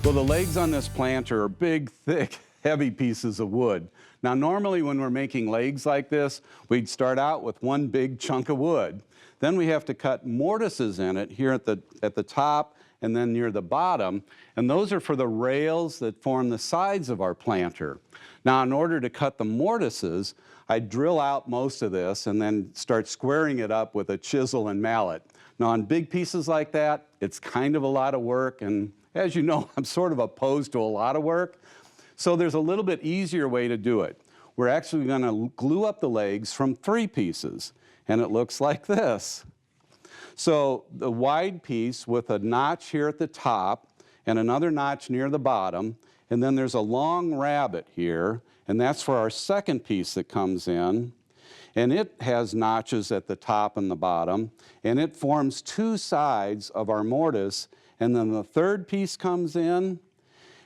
Well, the legs on this planter are big, thick, heavy pieces of wood. Now, normally when we're making legs like this, we'd start out with one big chunk of wood. Then we have to cut mortises in it here at the top and then near the bottom, and those are for the rails that form the sides of our planter. Now, in order to cut the mortises, I drill out most of this and then start squaring it up with a chisel and mallet. Now, on big pieces like that, it's kind of a lot of work, and as you know, I'm sort of opposed to a lot of work. So there's a little bit easier way to do it. We're actually going to glue up the legs from 3 pieces, and it looks like this. So the wide piece with a notch here at the top and another notch near the bottom, and then there's a long rabbet here, and that's for our second piece that comes in. And it has notches at the top and the bottom, and it forms 2 sides of our mortise, and then the third piece comes in,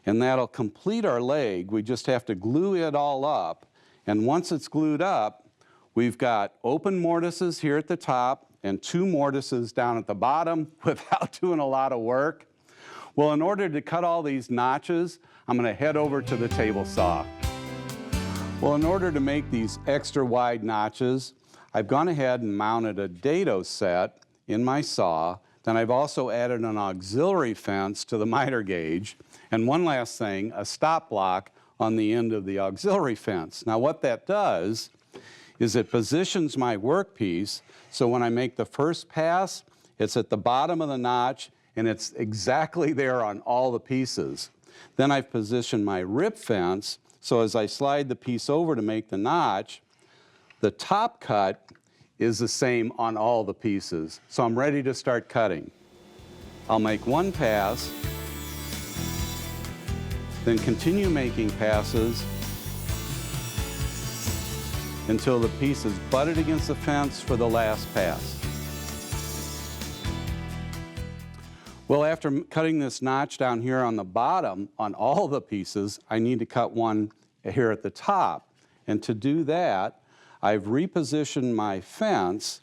and that'll complete our leg. We just have to glue it all up, and once it's glued up, we've got open mortises here at the top and 2 mortises down at the bottom without doing a lot of work. Well, in order to cut all these notches, I'm going to head over to the table saw. Well, in order to make these extra wide notches, I've gone ahead and mounted a dado set in my saw. Then I've also added an auxiliary fence to the miter gauge. And one last thing, a stop block on the end of the auxiliary fence. Now what that does is it positions my workpiece so when I make the first pass, it's at the bottom of the notch and it's exactly there on all the pieces. Then I've positioned my rip fence so as I slide the piece over to make the notch, the top cut is the same on all the pieces. So I'm ready to start cutting. I'll make one pass, then continue making passes until the piece is butted against the fence for the last pass. Well, after cutting this notch down here on the bottom on all the pieces, I need to cut one here at the top. And to do that, I've repositioned my fence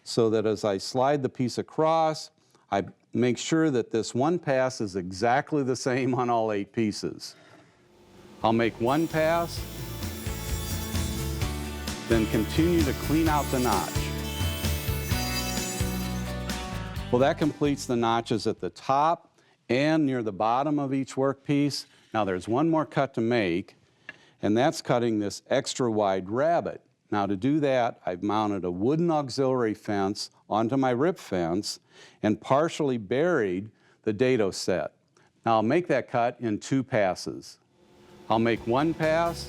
so that as I slide the piece across, I make sure that this one pass is exactly the same on all 8 pieces. I'll make one pass, then continue to clean out the notch. Well, that completes the notches at the top and near the bottom of each workpiece. Now there's one more cut to make, and that's cutting this extra wide rabbet. Now to do that, I've mounted a wooden auxiliary fence onto my rip fence and partially buried the dado set. Now I'll make that cut in 2 passes. I'll make one pass,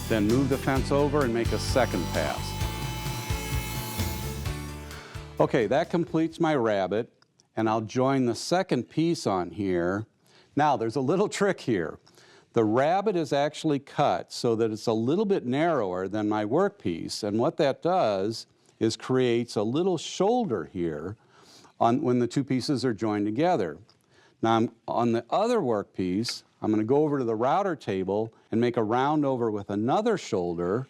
then move the fence over and make a second pass. Okay, that completes my rabbet, and I'll join the second piece on here. Now there's a little trick here. The rabbet is actually cut so that it's a little bit narrower than my workpiece, and what that does is creates a little shoulder here when the 2 pieces are joined together. Now on the other workpiece, I'm going to go over to the router table and make a roundover with another shoulder,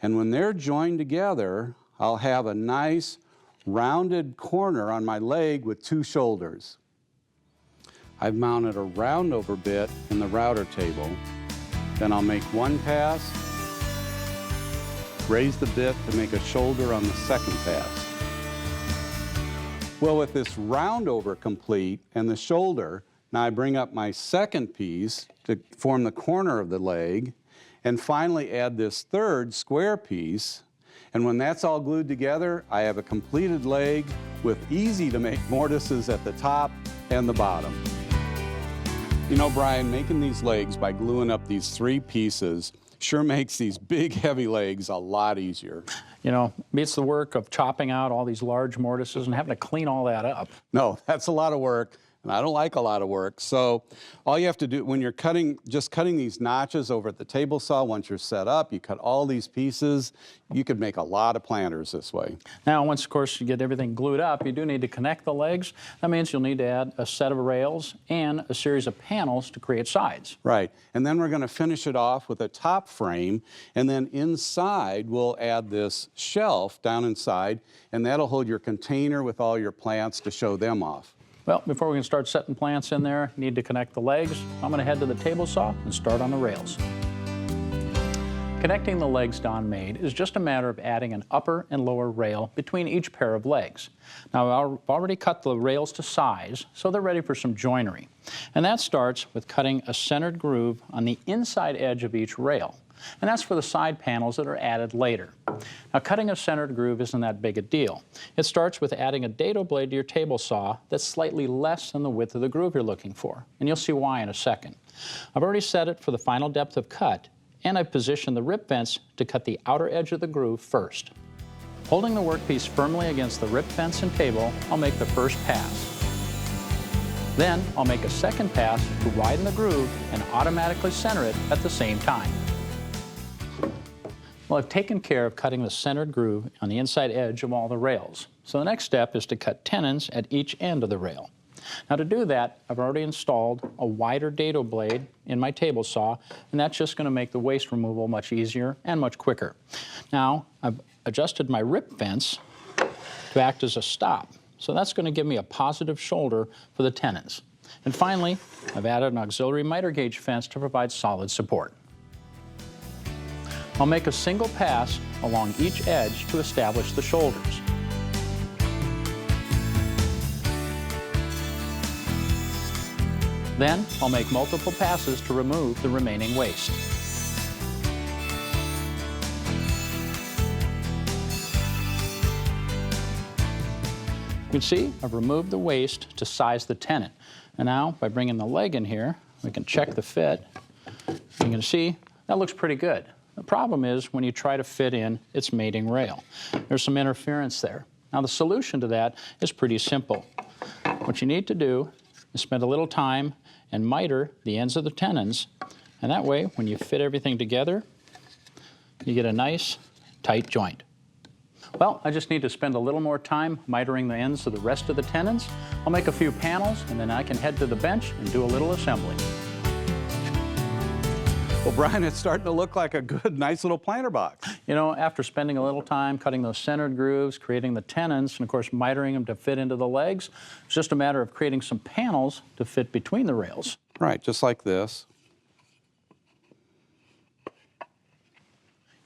and when they're joined together, I'll have a nice rounded corner on my leg with 2 shoulders. I've mounted a roundover bit in the router table. Then I'll make one pass, raise the bit to make a shoulder on the second pass. Well, with this roundover complete and the shoulder, now I bring up my second piece to form the corner of the leg, and finally add this third square piece. And when that's all glued together, I have a completed leg with easy to make mortises at the top and the bottom. You know, Brian, making these legs by gluing up these 3 pieces sure makes these big, heavy legs a lot easier. You know, beats the work of chopping out all these large mortises and having to clean all that up. No, that's a lot of work, and I don't like a lot of work. So all you have to do when you're just cutting these notches over at the table saw, once you're set up, you cut all these pieces, you could make a lot of planters this way. Now, once, of course, you get everything glued up, you do need to connect the legs. That means you'll need to add a set of rails and a series of panels to create sides. Right, and then we're going to finish it off with a top frame, and then inside we'll add this shelf down inside, and that'll hold your container with all your plants to show them off. Well, before we can start setting plants in there, you need to connect the legs. I'm going to head to the table saw and start on the rails. Connecting the legs Don made is just a matter of adding an upper and lower rail between each pair of legs. Now, I've already cut the rails to size, so they're ready for some joinery. And that starts with cutting a centered groove on the inside edge of each rail. And that's for the side panels that are added later. Now, cutting a centered groove isn't that big a deal. It starts with adding a dado blade to your table saw that's slightly less than the width of the groove you're looking for, and you'll see why in a second. I've already set it for the final depth of cut, and I've positioned the rip fence to cut the outer edge of the groove first. Holding the workpiece firmly against the rip fence and table, I'll make the first pass. Then I'll make a second pass to widen the groove and automatically center it at the same time. Well, I've taken care of cutting the centered groove on the inside edge of all the rails. So the next step is to cut tenons at each end of the rail. Now, to do that, I've already installed a wider dado blade in my table saw, and that's just going to make the waste removal much easier and much quicker. Now, I've adjusted my rip fence to act as a stop, so that's going to give me a positive shoulder for the tenons. And finally, I've added an auxiliary miter gauge fence to provide solid support. I'll make a single pass along each edge to establish the shoulders. Then I'll make multiple passes to remove the remaining waste. You can see I've removed the waste to size the tenon. And now, by bringing the leg in here, we can check the fit. You can see that looks pretty good. The problem is when you try to fit in its mating rail. There's some interference there. Now, the solution to that is pretty simple. What you need to do is spend a little time and miter the ends of the tenons, and that way, when you fit everything together, you get a nice, tight joint. Well, I just need to spend a little more time mitering the ends of the rest of the tenons. I'll make a few panels, and then I can head to the bench and do a little assembly. Well, Brian, it's starting to look like a good, nice little planter box. You know, after spending a little time cutting those centered grooves, creating the tenons, and of course mitering them to fit into the legs, it's just a matter of creating some panels to fit between the rails. Right, just like this.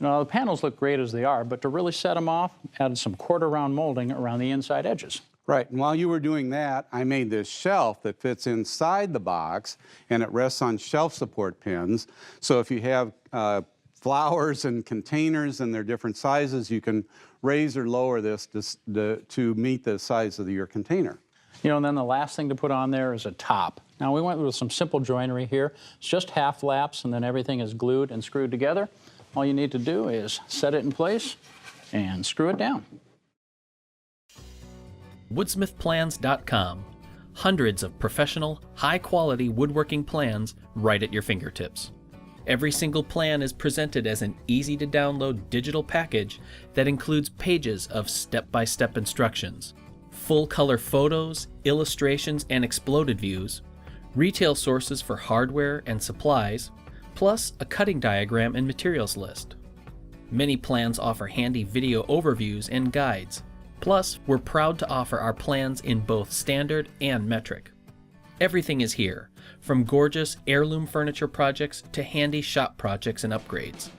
You know, the panels look great as they are, but to really set them off, added some quarter-round molding around the inside edges. Right, and while you were doing that, I made this shelf that fits inside the box, and it rests on shelf support pins. So if you have flowers and containers and they're different sizes, you can raise or lower this to meet the size of your container. You know, and then the last thing to put on there is a top. Now, we went with some simple joinery here. It's just half laps, and then everything is glued and screwed together. All you need to do is set it in place and screw it down. Woodsmithplans.com. Hundreds of professional, high-quality woodworking plans right at your fingertips. Every single plan is presented as an easy-to-download digital package that includes pages of step-by-step instructions, full-color photos, illustrations, and exploded views, retail sources for hardware and supplies, plus a cutting diagram and materials list. Many plans offer handy video overviews and guides. Plus, we're proud to offer our plans in both standard and metric. Everything is here, from gorgeous heirloom furniture projects to handy shop projects and upgrades,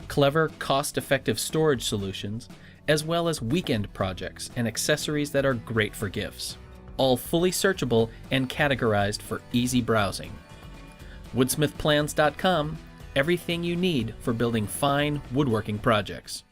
clever, cost-effective storage solutions, as well as weekend projects and accessories that are great for gifts, all fully searchable and categorized for easy browsing. Woodsmithplans.com, everything you need for building fine woodworking projects.